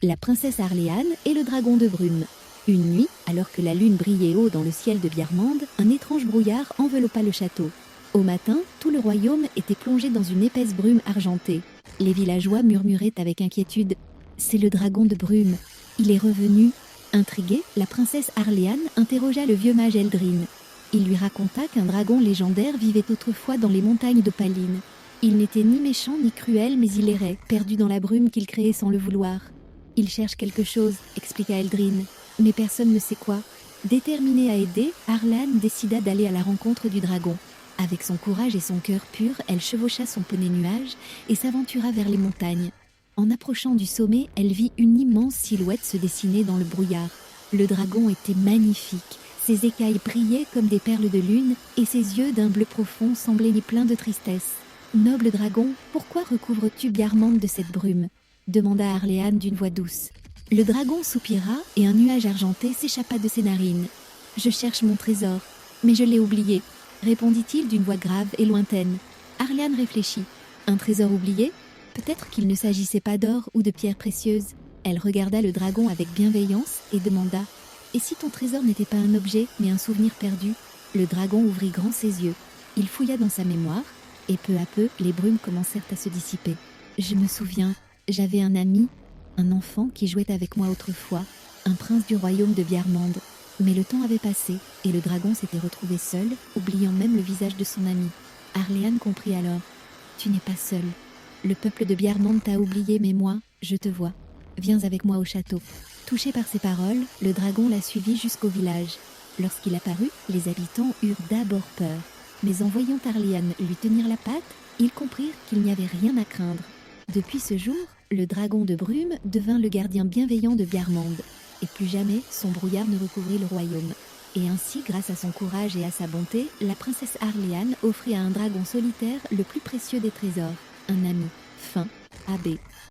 La princesse Arléane et le dragon de brume. Une nuit, alors que la lune brillait haut dans le ciel de Biermande, un étrange brouillard enveloppa le château. Au matin, tout le royaume était plongé dans une épaisse brume argentée. Les villageois murmuraient avec inquiétude « C'est le dragon de brume. Il est revenu !» Intriguée, la princesse Arléane interrogea le vieux mage Eldrin. Il lui raconta qu'un dragon légendaire vivait autrefois dans les montagnes de Paline. Il n'était ni méchant ni cruel, mais il errait, perdu dans la brume qu'il créait sans le vouloir. « Il cherche quelque chose », expliqua Eldrin, « mais personne ne sait quoi. » Déterminée à aider, Arléane décida d'aller à la rencontre du dragon. Avec son courage et son cœur pur, elle chevaucha son poney nuage et s'aventura vers les montagnes. En approchant du sommet, elle vit une immense silhouette se dessiner dans le brouillard. Le dragon était magnifique. Ses écailles brillaient comme des perles de lune et ses yeux d'un bleu profond semblaient pleins de tristesse. « Noble dragon, pourquoi recouvres-tu Biermande de cette brume ?» demanda Arléane d'une voix douce. Le dragon soupira et un nuage argenté s'échappa de ses narines. « Je cherche mon trésor, mais je l'ai oublié », répondit-il d'une voix grave et lointaine. Arléane réfléchit. Un trésor oublié ? Peut-être qu'il ne s'agissait pas d'or ou de pierres précieuses. Elle regarda le dragon avec bienveillance et demanda « Et si ton trésor n'était pas un objet, mais un souvenir perdu ?» Le dragon ouvrit grand ses yeux. Il fouilla dans sa mémoire, et peu à peu, les brumes commencèrent à se dissiper. « Je me souviens, j'avais un ami, un enfant qui jouait avec moi autrefois, un prince du royaume de Biermande. Mais le temps avait passé, et le dragon s'était retrouvé seul, oubliant même le visage de son ami. Arléane comprit alors. « Tu n'es pas seul. Le peuple de Biermande t'a oublié, mais moi, je te vois. Viens avec moi au château. » Touché par ces paroles, le dragon la suivit jusqu'au village. Lorsqu'il apparut, les habitants eurent d'abord peur. Mais en voyant Arléane lui tenir la patte, ils comprirent qu'il n'y avait rien à craindre. Depuis ce jour, le dragon de brume devint le gardien bienveillant de Biermande. Et plus jamais son brouillard ne recouvrit le royaume. Et ainsi, grâce à son courage et à sa bonté, la princesse Arléane offrit à un dragon solitaire le plus précieux des trésors, un ami. Fin. AB.